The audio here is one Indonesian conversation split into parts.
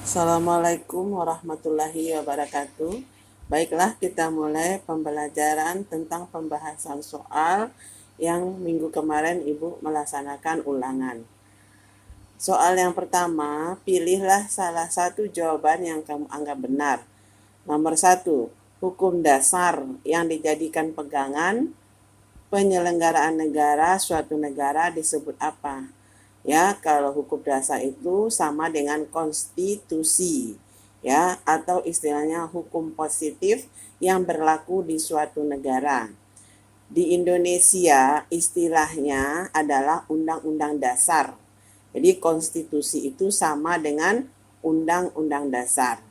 Assalamualaikum warahmatullahi wabarakatuh. Baiklah, kita mulai pembelajaran tentang pembahasan soal yang minggu kemarin Ibu melaksanakan ulangan. Soal yang pertama, pilihlah salah satu jawaban yang kamu anggap benar. Nomor 1, hukum dasar yang dijadikan pegangan penyelenggaraan negara suatu negara disebut apa? Ya, kalau hukum dasar itu sama dengan konstitusi, ya, atau istilahnya hukum positif yang berlaku di suatu negara. Di Indonesia istilahnya adalah undang-undang dasar. Jadi konstitusi itu sama dengan undang-undang dasar,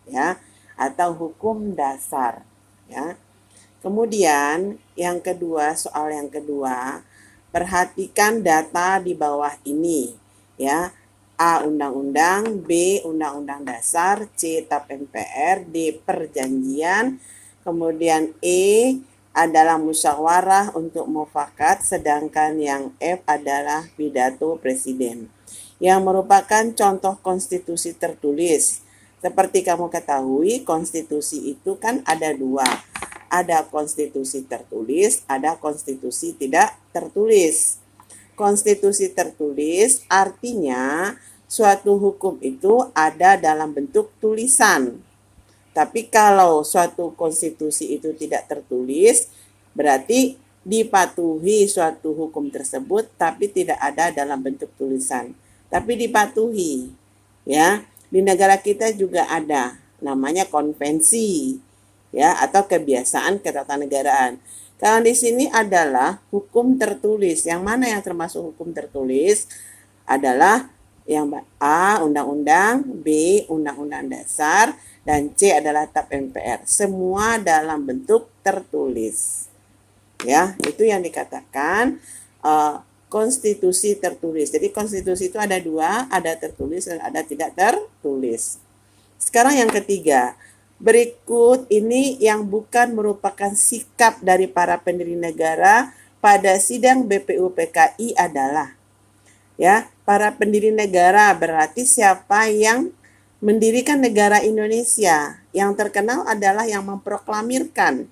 ya, atau hukum dasar, ya. Kemudian yang kedua, soal yang kedua, perhatikan data di bawah ini, ya. A. Undang-undang, B. Undang-undang dasar, C. TAP MPR, D. Perjanjian, kemudian E adalah musyawarah untuk mufakat, sedangkan yang F adalah pidato presiden, yang merupakan contoh konstitusi tertulis. Seperti kamu ketahui, konstitusi itu kan ada dua. Ada konstitusi tertulis, ada konstitusi tidak tertulis. Konstitusi tertulis artinya suatu hukum itu ada dalam bentuk tulisan. Tapi kalau suatu konstitusi itu tidak tertulis, berarti dipatuhi suatu hukum tersebut tapi tidak ada dalam bentuk tulisan. Tapi dipatuhi. Ya, di negara kita juga ada namanya konvensi, ya, atau kebiasaan ketatanegaraan. Kalau di sini adalah hukum tertulis. Yang mana yang termasuk hukum tertulis? Adalah yang A. Undang-undang, B. Undang-undang dasar, dan C adalah TAP MPR. Semua dalam bentuk tertulis. Ya, itu yang dikatakan konstitusi tertulis. Jadi konstitusi itu ada dua, ada tertulis dan ada tidak tertulis. Sekarang yang ketiga, berikut ini yang bukan merupakan sikap dari para pendiri negara pada sidang BPUPKI adalah, ya, para pendiri negara berarti siapa yang mendirikan negara Indonesia. Yang terkenal adalah yang memproklamirkan.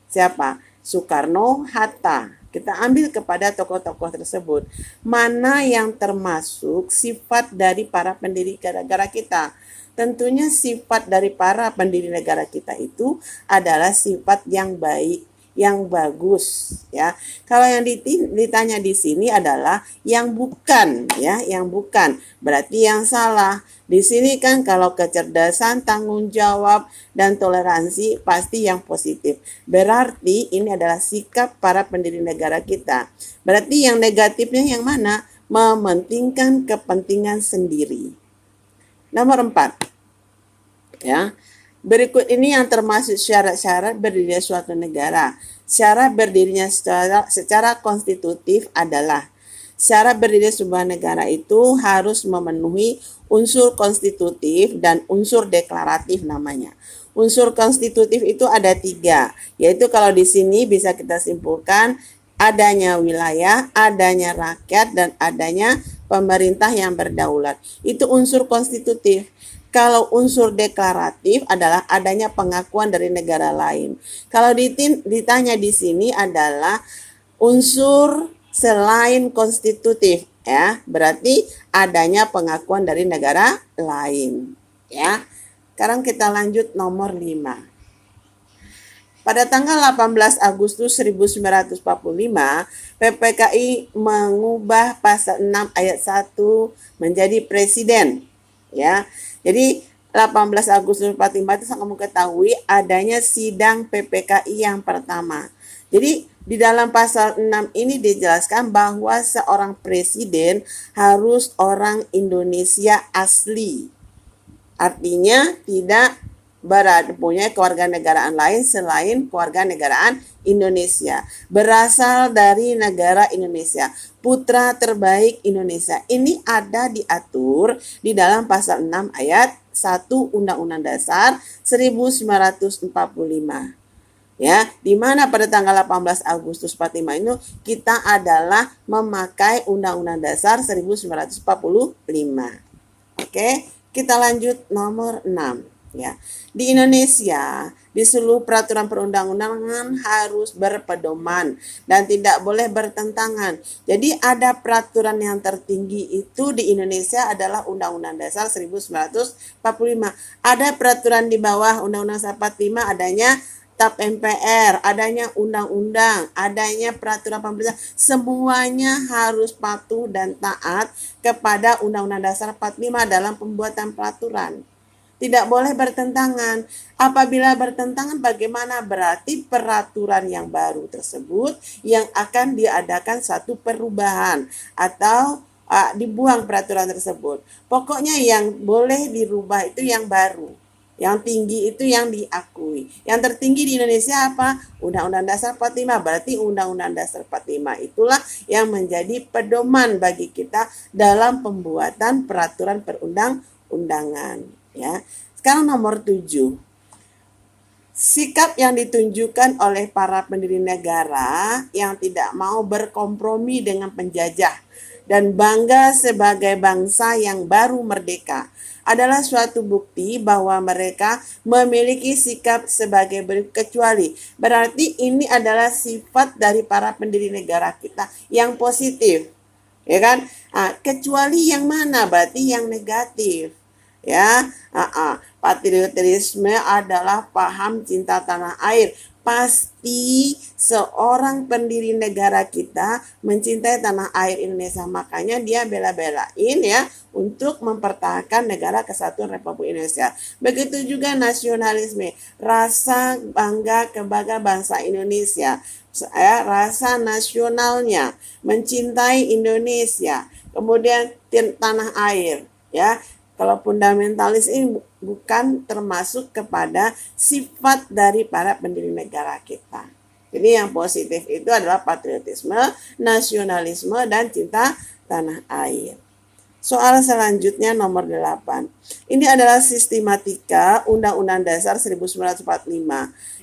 Siapa? Soekarno, Hatta. Kita ambil kepada tokoh-tokoh tersebut. Mana yang termasuk sifat dari para pendiri negara kita? Tentunya sifat dari para pendiri negara kita itu adalah sifat yang baik, yang bagus, ya. Kalau yang ditanya di sini adalah yang bukan, ya, yang bukan. Berarti yang salah. Di sini kan kalau kecerdasan, tanggung jawab, dan toleransi pasti yang positif. Berarti ini adalah sikap para pendiri negara kita. Berarti yang negatifnya yang mana? Mementingkan kepentingan sendiri. Nomor 4. Ya. Berikut ini yang termasuk syarat-syarat berdirinya suatu negara. Syarat berdirinya secara konstitutif adalah syarat berdirinya sebuah negara itu harus memenuhi unsur konstitutif dan unsur deklaratif namanya. Unsur konstitutif itu ada 3, yaitu kalau di sini bisa kita simpulkan adanya wilayah, adanya rakyat, dan adanya pemerintah yang berdaulat. Itu unsur konstitutif. Kalau unsur deklaratif adalah adanya pengakuan dari negara lain. Kalau ditanya di sini adalah unsur selain konstitutif, ya, berarti adanya pengakuan dari negara lain, ya. Sekarang kita lanjut nomor 5. Pada tanggal 18 Agustus 1945, PPKI mengubah pasal 6 ayat 1 menjadi presiden, ya. Jadi 18 Agustus 45 itu kamu ketahui adanya sidang PPKI yang pertama. Jadi di dalam pasal 6 ini dijelaskan bahwa seorang presiden harus orang Indonesia asli. Artinya tidak punya kewarganegaraan lain selain kewarganegaraan Indonesia. Berasal dari negara Indonesia. Putra terbaik Indonesia. Ini ada diatur di dalam pasal 6 ayat 1 Undang-Undang Dasar 1945. Ya, di mana pada tanggal 18 Agustus 45 itu kita adalah memakai Undang-Undang Dasar 1945. Oke. Kita lanjut nomor 6. Ya. Di Indonesia, di seluruh peraturan perundang-undangan harus berpedoman dan tidak boleh bertentangan. Jadi ada peraturan yang tertinggi itu di Indonesia adalah Undang-Undang Dasar 1945. Ada peraturan di bawah Undang-Undang 45 adanya TAP MPR, adanya undang-undang, adanya peraturan pemerintah, semuanya harus patuh dan taat kepada Undang-Undang Dasar 45 dalam pembuatan peraturan. Tidak boleh bertentangan. Apabila bertentangan, bagaimana? Berarti peraturan yang baru tersebut yang akan diadakan satu perubahan atau dibuang peraturan tersebut. Pokoknya yang boleh dirubah itu yang baru. Yang tinggi itu yang diakui. Yang tertinggi di Indonesia apa? Undang-Undang Dasar 45. Berarti Undang-Undang Dasar 45 itulah yang menjadi pedoman bagi kita dalam pembuatan peraturan perundang-undangan. Ya. Sekarang nomor 7. Sikap yang ditunjukkan oleh para pendiri negara yang tidak mau berkompromi dengan penjajah dan bangga sebagai bangsa yang baru merdeka adalah suatu bukti bahwa mereka memiliki sikap sebagai berikut, kecuali berarti ini adalah sifat dari para pendiri negara kita yang positif, ya kan? Kecuali yang mana? Berarti yang negatif. Ya, patriotisme adalah paham cinta tanah air. Pasti seorang pendiri negara kita mencintai tanah air Indonesia, makanya dia bela-belain ya untuk mempertahankan negara kesatuan Republik Indonesia. Begitu juga nasionalisme, rasa bangga kepada bangsa Indonesia, rasa nasionalnya, mencintai Indonesia, kemudian tanah air, ya. Kalau fundamentalis ini bukan termasuk kepada sifat dari para pendiri negara kita. Jadi yang positif itu adalah patriotisme, nasionalisme, dan cinta tanah air. Soal selanjutnya nomor 8. Ini adalah sistematika Undang-Undang Dasar 1945.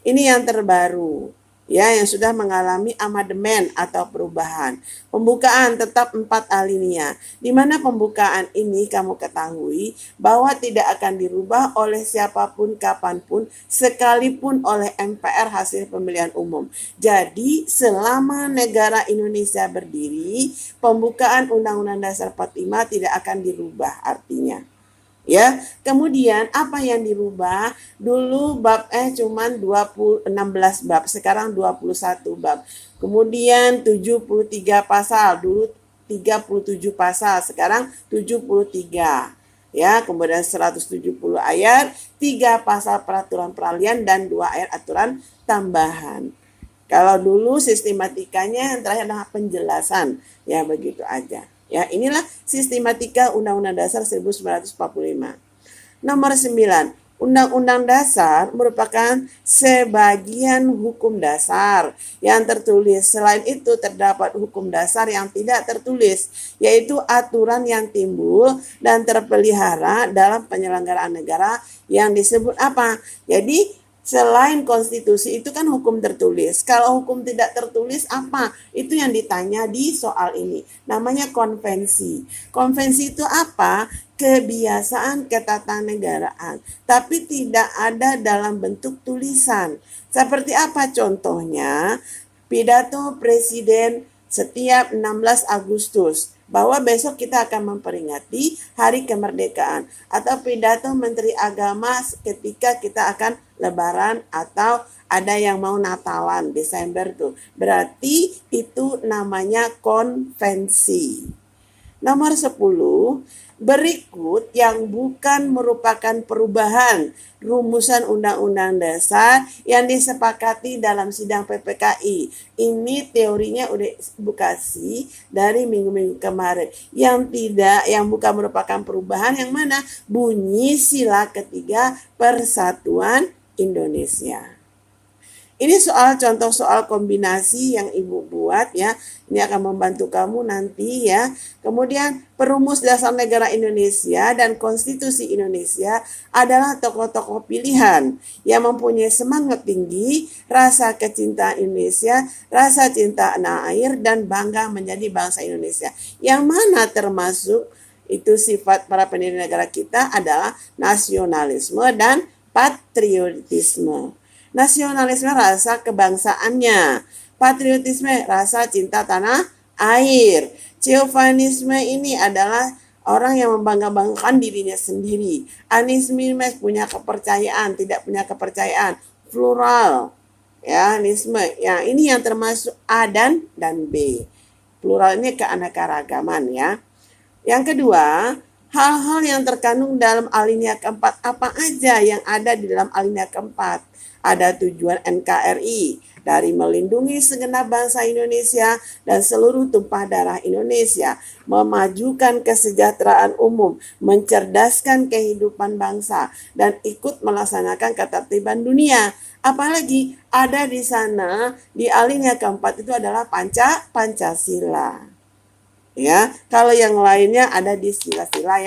Ini yang terbaru, ya, yang sudah mengalami amandemen atau perubahan. Pembukaan tetap 4 alinea, di mana pembukaan ini kamu ketahui bahwa tidak akan dirubah oleh siapapun kapanpun, sekalipun oleh MPR hasil pemilihan umum. Jadi selama negara Indonesia berdiri, pembukaan Undang-Undang Dasar 45 tidak akan dirubah artinya. Ya, kemudian apa yang dirubah? Dulu bab cuman 16 bab, sekarang 21 bab. Kemudian 73 pasal, dulu 37 pasal, sekarang 73. Ya, kemudian 170 ayat, 3 pasal peraturan peralihan dan 2 ayat aturan tambahan. Kalau dulu sistematikanya yang terakhir adalah penjelasan, ya begitu aja. Ya, inilah sistematika Undang-Undang Dasar 1945. Nomor 9. Undang-Undang Dasar merupakan sebagian hukum dasar yang tertulis. Selain itu terdapat hukum dasar yang tidak tertulis, yaitu aturan yang timbul dan terpelihara dalam penyelenggaraan negara yang disebut apa? Jadi selain konstitusi itu kan hukum tertulis. Kalau hukum tidak tertulis apa? Itu yang ditanya di soal ini. Namanya konvensi. Konvensi itu apa? Kebiasaan ketatanegaraan. Tapi tidak ada dalam bentuk tulisan. Seperti apa contohnya? Pidato Presiden setiap 16 Agustus. Bahwa besok kita akan memperingati hari kemerdekaan. Atau pidato Menteri Agama ketika kita akan Lebaran atau ada yang mau Natalan Desember tuh. Berarti itu namanya konvensi. Nomor 10, berikut yang bukan merupakan perubahan rumusan Undang-Undang Dasar yang disepakati dalam sidang PPKI. Ini teorinya udah kasih dari minggu-minggu kemarin. Yang bukan merupakan perubahan yang mana? Bunyi sila ketiga Persatuan Indonesia. Ini contoh soal kombinasi yang Ibu buat ya. Ini akan membantu kamu nanti ya. Kemudian perumus dasar negara Indonesia dan konstitusi Indonesia adalah tokoh-tokoh pilihan yang mempunyai semangat tinggi, rasa kecintaan Indonesia, rasa cinta tanah air, dan bangga menjadi bangsa Indonesia. Yang mana termasuk itu sifat para pendiri negara kita adalah nasionalisme dan patriotisme. Nasionalisme rasa kebangsaannya, patriotisme rasa cinta tanah air. Chauvinisme ini adalah orang yang membangga-banggakan dirinya sendiri. Anisme punya kepercayaan, tidak punya kepercayaan. Plural, ya, anisme. Ya, ini yang termasuk A dan B. Plural ini keanekaragaman, ya. Yang kedua, hal-hal yang terkandung dalam alinea keempat, apa aja yang ada di dalam alinea keempat? Ada tujuan NKRI dari melindungi segenap bangsa Indonesia dan seluruh tumpah darah Indonesia, memajukan kesejahteraan umum, mencerdaskan kehidupan bangsa, dan ikut melaksanakan ketertiban dunia. Apalagi ada di sana, di alinea keempat itu adalah Pancasila. Ya, kalau yang lainnya ada di sila-sila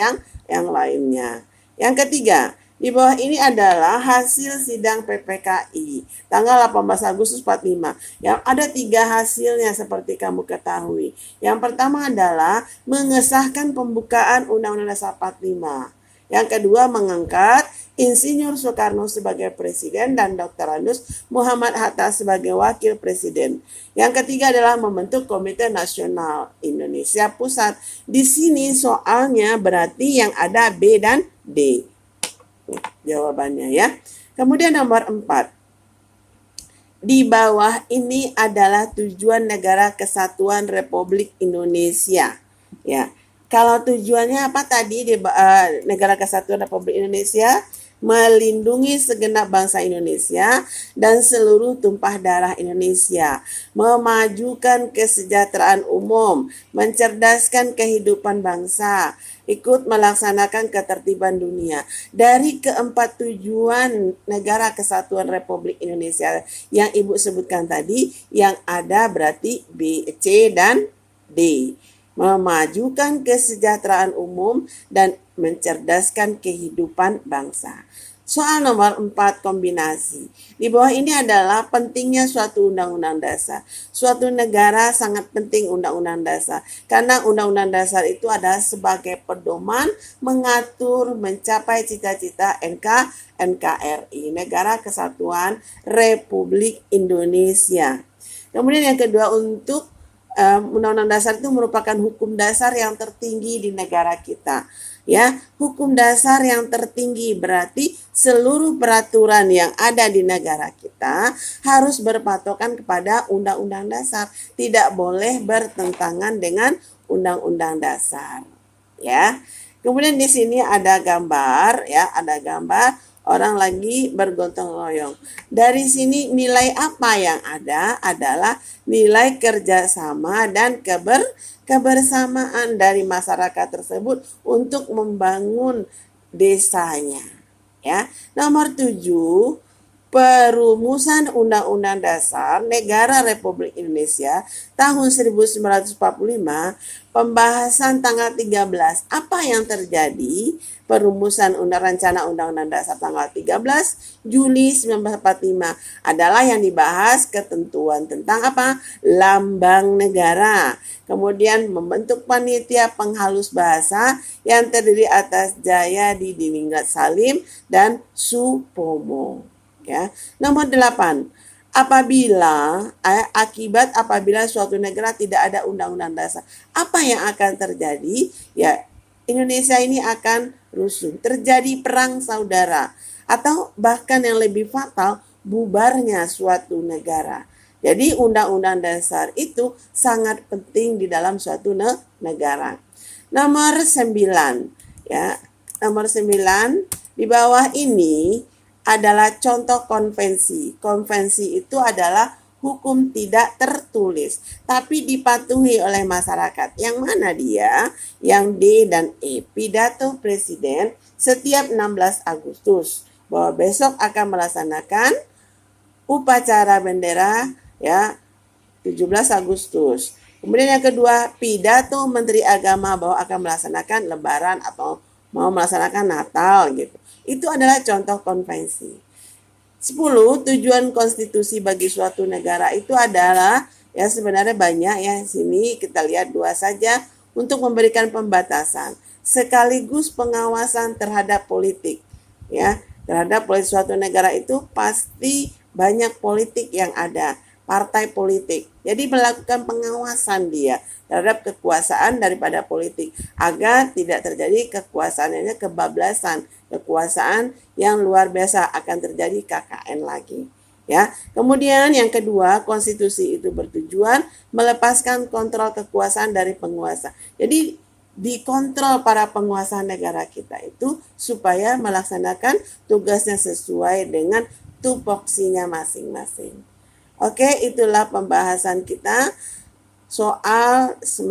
yang lainnya. Yang ketiga, di bawah ini adalah hasil sidang PPKI tanggal 18 Agustus 45. Yang ada 3 hasilnya seperti kamu ketahui. Yang pertama adalah mengesahkan pembukaan Undang-Undang Dasar 45. Yang kedua, mengangkat Insinyur Soekarno sebagai presiden dan Dr. Anus Muhammad Hatta sebagai wakil presiden. Yang ketiga adalah membentuk Komite Nasional Indonesia Pusat. Di sini soalnya berarti yang ada B dan D. Jawabannya, ya. Kemudian nomor 4. Di bawah ini adalah tujuan Negara Kesatuan Republik Indonesia. Ya. Kalau tujuannya apa tadi di Negara Kesatuan Republik Indonesia? Melindungi segenap bangsa Indonesia dan seluruh tumpah darah Indonesia, memajukan kesejahteraan umum, mencerdaskan kehidupan bangsa, ikut melaksanakan ketertiban dunia. Dari keempat tujuan Negara Kesatuan Republik Indonesia yang Ibu sebutkan tadi, yang ada berarti B, C, dan D. Memajukan kesejahteraan umum dan mencerdaskan kehidupan bangsa. Soal nomor 4, kombinasi. Di bawah ini adalah pentingnya suatu undang-undang dasar. Suatu negara sangat penting undang-undang dasar. Karena undang-undang dasar itu adalah sebagai pedoman mengatur mencapai cita-cita NKRI, Negara Kesatuan Republik Indonesia. Kemudian yang kedua, untuk Undang-Undang Dasar itu merupakan hukum dasar yang tertinggi di negara kita. Ya, hukum dasar yang tertinggi berarti seluruh peraturan yang ada di negara kita harus berpatokan kepada Undang-Undang Dasar, tidak boleh bertentangan dengan Undang-Undang Dasar. Ya. Kemudian di sini ada gambar, ya, ada gambar orang lagi bergotong royong. Dari sini nilai apa yang ada adalah nilai kerjasama dan kebersamaan dari masyarakat tersebut untuk membangun desanya. Ya, nomor 7, perumusan Undang-Undang Dasar Negara Republik Indonesia tahun 1945, pembahasan tanggal 13. Apa yang terjadi? Perumusan Rencana Undang-Undang Dasar tanggal 13 Juli 1945 adalah yang dibahas ketentuan tentang apa? Lambang negara. Kemudian membentuk panitia penghalus bahasa yang terdiri atas Jayadi Diningrat Salim dan Supomo. Ya. Nomor 8. Apabila suatu negara tidak ada undang-undang dasar, apa yang akan terjadi? Ya, Indonesia ini akan rusuh, terjadi perang saudara, atau bahkan yang lebih fatal, bubarnya suatu negara. Jadi undang-undang dasar itu sangat penting di dalam suatu negara. Nomor 9, ya. Nomor 9, di bawah ini adalah contoh konvensi. Konvensi itu adalah hukum tidak tertulis, tapi dipatuhi oleh masyarakat. Yang mana dia? Yang D dan E. Pidato Presiden setiap 16 Agustus. Bahwa besok akan melaksanakan upacara bendera, ya, 17 Agustus. Kemudian yang kedua, pidato Menteri Agama bahwa akan melaksanakan Lebaran atau mau melaksanakan Natal gitu. Itu adalah contoh konvensi. 10, tujuan konstitusi bagi suatu negara itu adalah, ya sebenarnya banyak ya, sini kita lihat 2 saja, untuk memberikan pembatasan. sekaligus pengawasan terhadap politik. Ya, terhadap politik suatu negara itu pasti banyak politik yang ada, partai politik. Jadi melakukan pengawasan dia terhadap kekuasaan daripada politik agar tidak terjadi kekuasaannya kebablasan, kekuasaan yang luar biasa akan terjadi KKN lagi. Ya, kemudian yang kedua, konstitusi itu bertujuan melepaskan kontrol kekuasaan dari penguasa. Jadi dikontrol para penguasa negara kita itu supaya melaksanakan tugasnya sesuai dengan tupoksinya masing-masing. Oke, itulah pembahasan kita soal